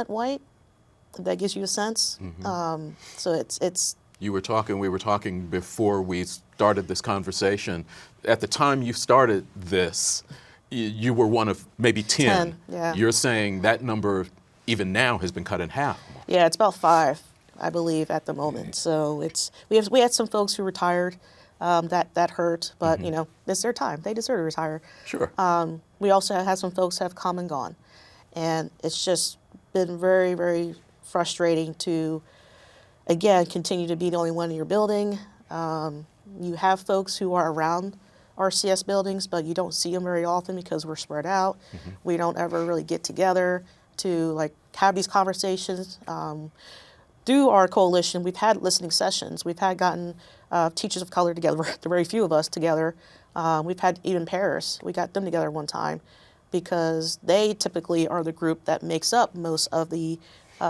white, if that gives you a sense. Mm-hmm. So it's. We were talking before we started this conversation. At the time you started this, you were one of maybe 10. Yeah. You're saying that number even now has been cut in half. Yeah, it's about 5, I believe, at the moment. So we had some folks who retired. That hurt, but it's their time. They deserve to retire. Sure. We also had some folks have come and gone, and it's just been very, very frustrating to, again, continue to be the only one in your building. You have folks who are around RCS buildings, but you don't see them very often because we're spread out. Mm-hmm. We don't ever really get together to have these conversations. Through our coalition, we've had listening sessions. We've had gotten teachers of color together, the very few of us together. We've had even pairs. We got them together one time because they typically are the group that makes up most of the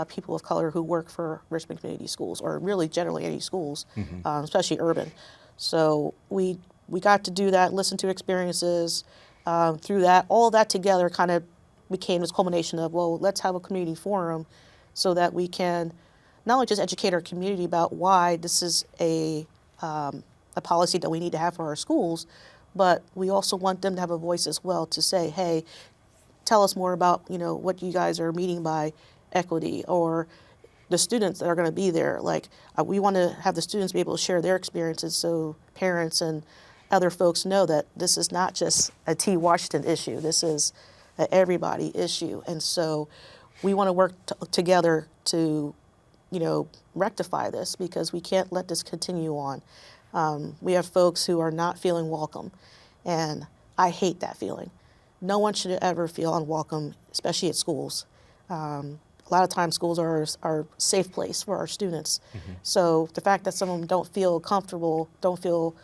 people of color who work for Richmond Community Schools, or really generally any schools, mm-hmm. Especially urban. So we got to do that, listen to experiences. Through that, all that together kind of became this culmination of, well, let's have a community forum so that we can not only just educate our community about why this is a policy that we need to have for our schools, but we also want them to have a voice as well to say, hey, tell us more about what you guys are meaning by equity, or the students that are going to be there. We want to have the students be able to share their experiences so parents and other folks know that this is not just a T. Washington issue. This is an everybody issue. And so we want to work together to rectify this, because we can't let this continue on. We have folks who are not feeling welcome, and I hate that feeling. No one should ever feel unwelcome, especially at schools. A lot of times schools are a safe place for our students. Mm-hmm. So the fact that some of them don't feel comfortable, don't feel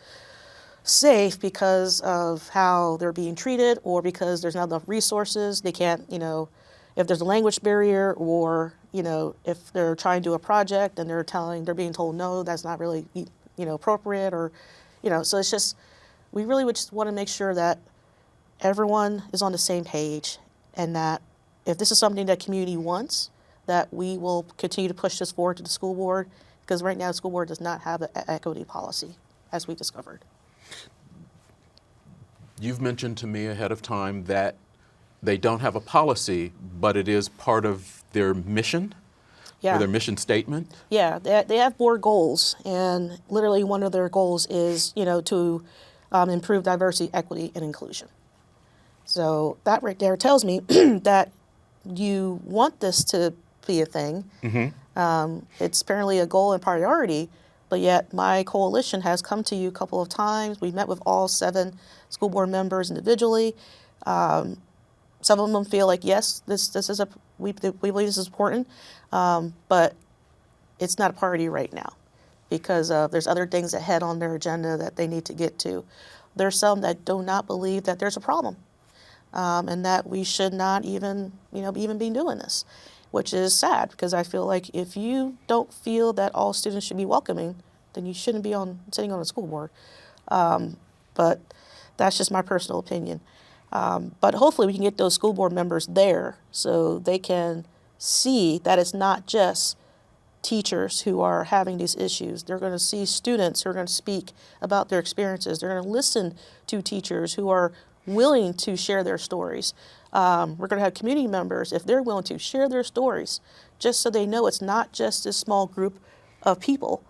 safe because of how they're being treated, or because there's not enough resources, they can't, if there's a language barrier, or if they're trying to do a project and they're being told no, that's not really appropriate, or so it's just, we really would just want to make sure that everyone is on the same page, and that if this is something that community wants, that we will continue to push this forward to the school board, because right now the school board does not have an equity policy, as we discovered. You've mentioned to me ahead of time that they don't have a policy, but it is part of their mission, or their mission statement. Yeah, they have board goals, and literally one of their goals is, to improve diversity, equity, and inclusion. So that right there tells me that you want this to be a thing. It's apparently a goal and priority, but yet my coalition has come to you a couple of times. We met with all 7 school board members individually. Some of them feel like, yes, this is we believe this is important, but it's not a priority right now, because there's other things ahead on their agenda that they need to get to. There's some that do not believe that there's a problem, and that we should not even be doing this, which is sad, because I feel like if you don't feel that all students should be welcoming, then you shouldn't be sitting on a school board. But that's just my personal opinion. But hopefully we can get those school board members there so they can see that it's not just teachers who are having these issues. They're going to see students who are going to speak about their experiences. They're going to listen to teachers who are willing to share their stories. We're going to have community members, if they're willing to share their stories, just so they know it's not just this small group of people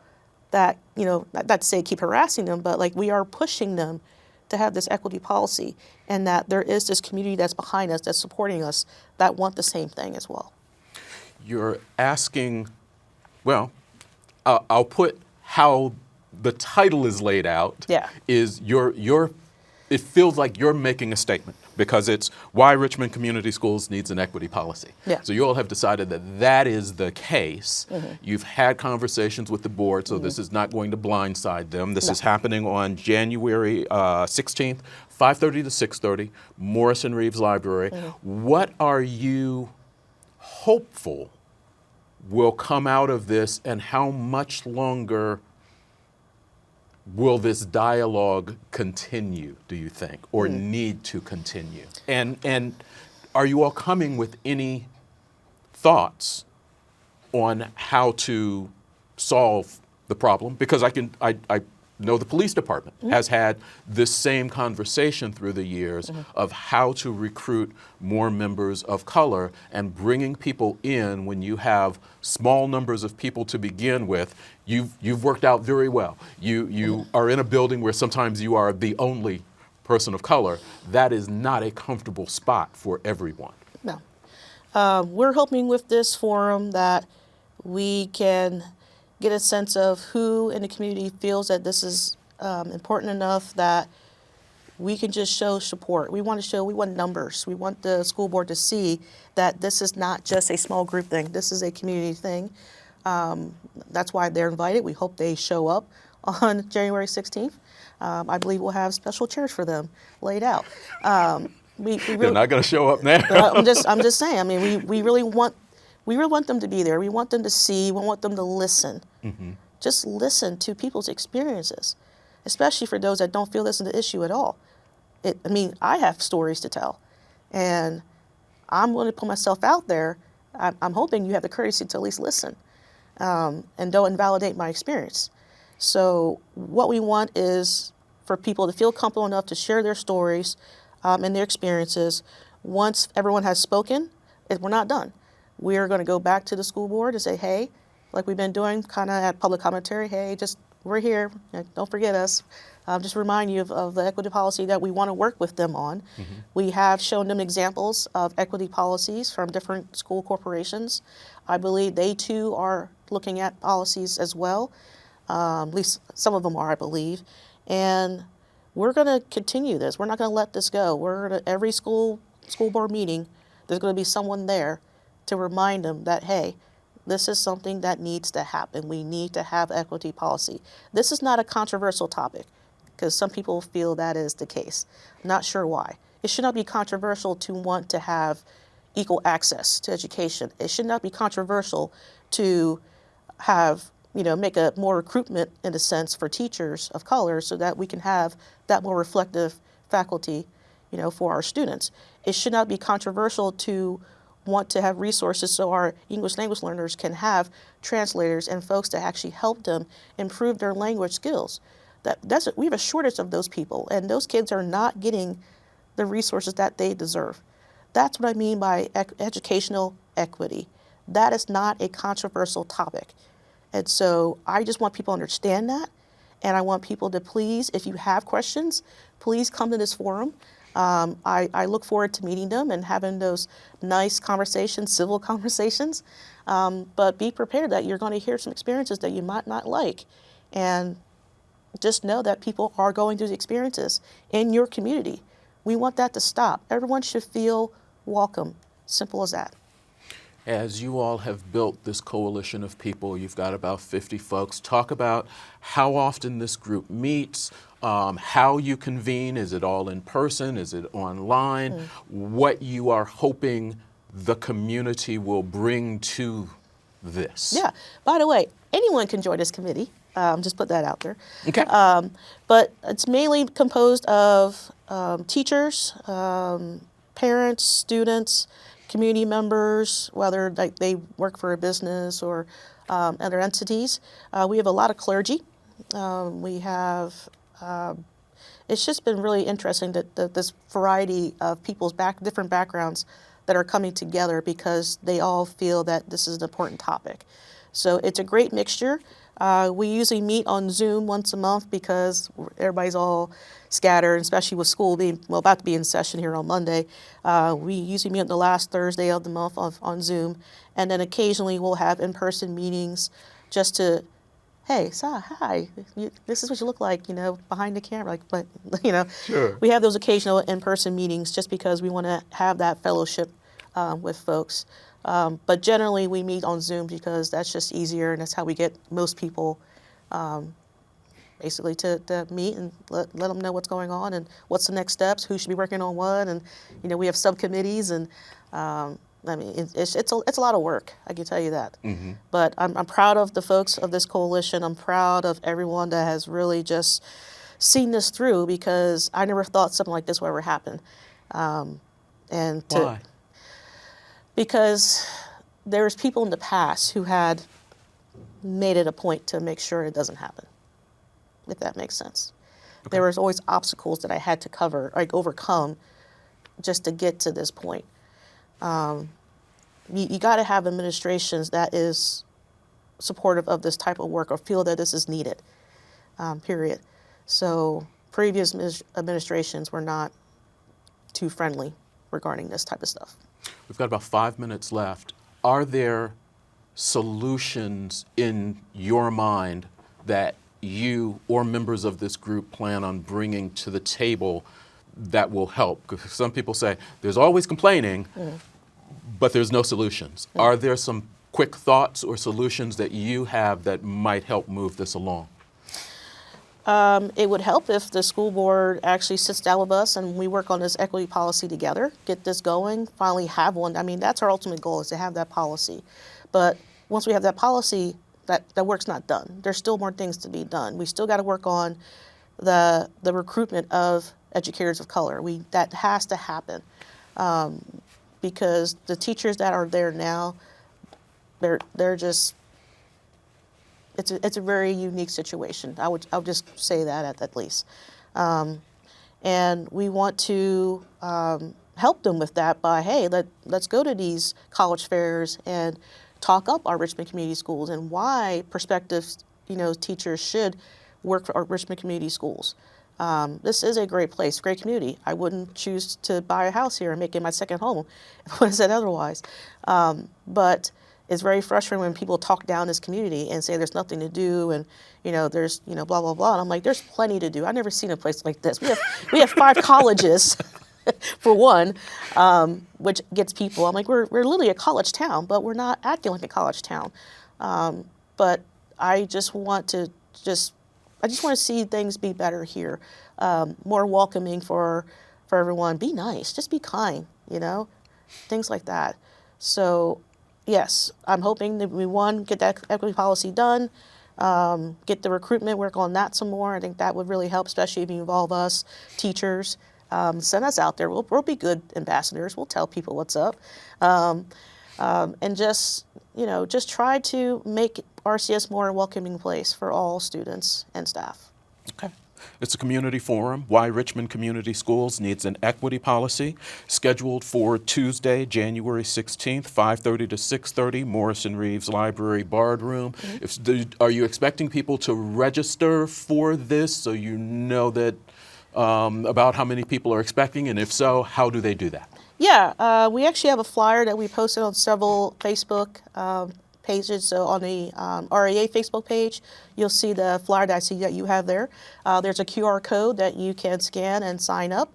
that, not to say keep harassing them, but like we are pushing them to have this equity policy, and that there is this community that's behind us, that's supporting us, that want the same thing as well. You're asking, well, I'll put how the title is laid out. Yeah. Is it feels like you're making a statement, because it's why Richmond Community Schools needs an equity policy. Yeah. So you all have decided that that is the case. You've had conversations with the board, so this is not going to blindside them. This is happening on January 16th, 5:30 to 6:30, Morrison Reeves Library. What are you hopeful will come out of this, and how much longer will this dialogue continue, do you think, or need to continue? And are you all coming with any thoughts on how to solve the problem? Because I know the police department has had this same conversation through the years of how to recruit more members of color, and bringing people in when you have small numbers of people to begin with. You've worked out very well. You are in a building where sometimes you are the only person of color. That is not a comfortable spot for everyone. No. We're hoping with this forum that we can get a sense of who in the community feels that this is important enough that we can just show support. We want numbers. We want the school board to see that this is not just a small group thing. This is a community thing. That's why they're invited. We hope they show up on January 16th. I believe we'll have special chairs for them laid out. We really, They're not going to show up now. I'm just saying. I mean, we really want them to be there. We want them to see. We want them to listen. Just listen to people's experiences, especially for those that don't feel this is an issue at all. I have stories to tell, and I'm going to put myself out there. I'm hoping you have the courtesy to at least listen, and don't invalidate my experience. So what we want is for people to feel comfortable enough to share their stories and their experiences. Once everyone has spoken, we're not done. We're going to go back to the school board and say, hey, like we've been doing kind of at public commentary, hey, we're here, don't forget us. Just remind you of the equity policy that we want to work with them on. We have shown them examples of equity policies from different school corporations. I believe they too are looking at policies as well. At least some of them are, I believe. And we're going to continue this. We're not going to let this go. Every school board meeting, there's going to be someone there to remind them that, hey, this is something that needs to happen. We need to have equity policy. This is not a controversial topic, because some people feel that is the case. I'm not sure why. It should not be controversial to want to have equal access to education. It should not be controversial to have, make a more recruitment in a sense for teachers of color so that we can have that more reflective faculty, for our students. It should not be controversial to want to have resources so our English language learners can have translators and folks to actually help them improve their language skills. We have a shortage of those people, and those kids are not getting the resources that they deserve. That's what I mean by educational equity. That is not a controversial topic. And so I just want people to understand that, and I want people to please, if you have questions, please come to this forum. I look forward to meeting them and having those nice conversations, civil conversations, but be prepared that you're going to hear some experiences that you might not like. And just know that people are going through the experiences in your community. We want that to stop. Everyone should feel welcome. Simple as that. As you all have built this coalition of people, you've got about 50 folks. Talk about how often this group meets, how you convene. Is it all in person? Is it online? What you are hoping the community will bring to this? Yeah. By the way, anyone can join this committee. Just put that out there. Okay. But it's mainly composed of teachers, parents, students, community members, whether they work for a business or other entities. We have a lot of clergy. We have, it's just been really interesting that this variety of people's different backgrounds that are coming together because they all feel that this is an important topic. So it's a great mixture. We usually meet on Zoom once a month because everybody's all scattered, especially with school about to be in session here on Monday. We usually meet on the last Thursday of the month on Zoom, and then occasionally we'll have in-person meetings just to, hey, hi, this is what you look like, behind the camera. Sure. We have those occasional in-person meetings just because we want to have that fellowship with folks. But generally we meet on Zoom because that's just easier, and that's how we get most people basically to meet and let them know what's going on and what's the next steps, who should be working on what, and we have subcommittees, and it's a lot of work, I can tell you that. Mm-hmm. But I'm proud of the folks of this coalition. I'm proud of everyone that has really just seen this through, because I never thought something like this would ever happen. Why? Because there's people in the past who had made it a point to make sure it doesn't happen, if that makes sense. Okay. There was always obstacles that I had to overcome just to get to this point. You got to have administrations that is supportive of this type of work or feel that this is needed, period. So previous administrations were not too friendly regarding this type of stuff. We've got about 5 minutes left. Are there solutions in your mind that you or members of this group plan on bringing to the table that will help? Because some people say there's always complaining, but there's no solutions. Are there some quick thoughts or solutions that you have that might help move this along? It would help if the school board actually sits down with us and we work on this equity policy together, get this going, finally have one. I mean, that's our ultimate goal, is to have that policy. But once we have that policy, that work's not done. There's still more things to be done. We still got to work on the recruitment of educators of color. That has to happen, because the teachers that are there now, they're just, it's a very unique situation. I would just say that at least. And we want to help them with that by, hey, let's go to these college fairs and talk up our Richmond Community Schools and why prospective teachers should work for our Richmond Community Schools. This is a great place, great community. I wouldn't choose to buy a house here and make it my second home if I said otherwise. But it's very frustrating when people talk down this community and say there's nothing to do and there's blah blah blah. And I'm like, there's plenty to do. I've never seen a place like this. We have 5 colleges for one, which gets people. I'm like, we're literally a college town, but we're not acting like a college town. But I just want to see things be better here, more welcoming for everyone. Be nice, just be kind, things like that. So yes, I'm hoping that we get that equity policy done. get the recruitment, work on that some more. I think that would really help, especially if you involve us, teachers. Send us out there. We'll be good ambassadors. We'll tell people what's up. And just, just try to make RCS more a welcoming place for all students and staff. Okay. It's a community forum. Why Richmond Community Schools needs an equity policy, scheduled for Tuesday, January 16th, 5:30 to 6:30, Morrison Reeves Library Bard Room. Are you expecting people to register for this so you know that about how many people are expecting, and if so, how do they do that? Yeah, we actually have a flyer that we posted on several Facebook pages. So on the RAA Facebook page, you'll see the flyer that I see that you have there. There's a QR code that you can scan and sign up.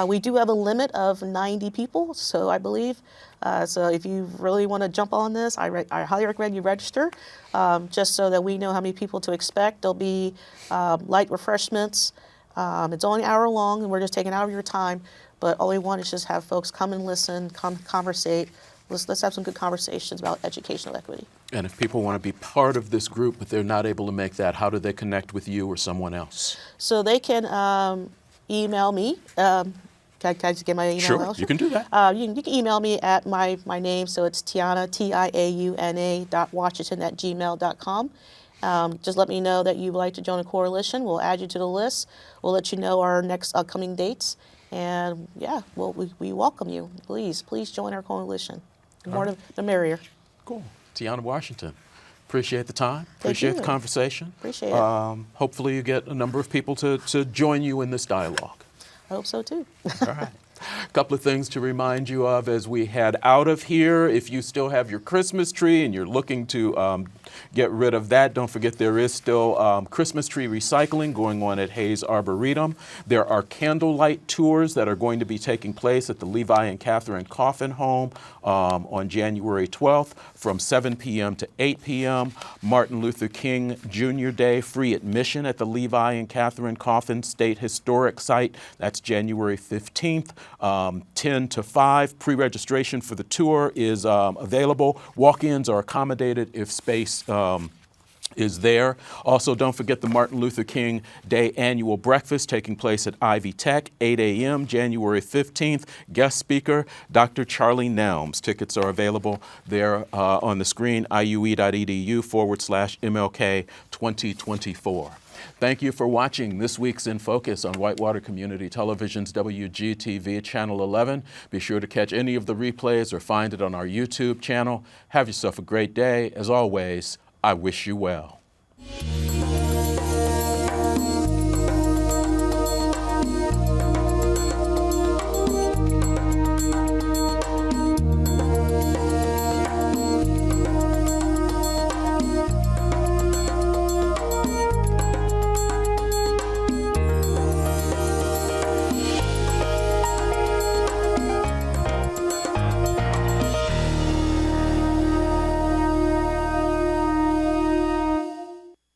We do have a limit of 90 people, so I believe. So if you really want to jump on this, I highly recommend you register, just so that we know how many people to expect. There'll be light refreshments. It's only an hour long, and we're just taking an hour of your time. But all we want is just have folks come and listen, conversate. Let's have some good conversations about educational equity. And if people want to be part of this group, but they're not able to make that, how do they connect with you or someone else? So they can email me. Can I just get my email? Sure, you can do that. You can email me at my name. So it's Tiana, tiauna.washington@gmail.com. Just let me know that you would like to join a coalition. We'll add you to the list. We'll let you know our next upcoming dates. And yeah, we welcome you. Please join our coalition. The more the merrier. Cool. Tiana Washington, appreciate the time. Thank Appreciate you. the conversation. Appreciate it. Hopefully you get a number of people to join you in this dialogue. I hope so too. All right. A couple of things to remind you of as we head out of here. If you still have your Christmas tree and you're looking to get rid of that, don't forget there is still Christmas tree recycling going on at Hayes Arboretum. There are candlelight tours that are going to be taking place at the Levi and Catherine Coffin Home on January 12th from 7 p.m. to 8 p.m. Martin Luther King Jr. Day, free admission at the Levi and Catherine Coffin State Historic Site. That's January 15th. 10 to 5. Pre-registration for the tour is available. Walk-ins are accommodated if space is there. Also, don't forget the Martin Luther King Day annual breakfast taking place at Ivy Tech, 8 a.m., January 15th. Guest speaker, Dr. Charlie Nelms. Tickets are available there on the screen, iue.edu/MLK 2024. Thank you for watching this week's In Focus on Whitewater Community Television's WGTV Channel 11. Be sure to catch any of the replays or find it on our YouTube channel. Have yourself a great day. As always, I wish you well.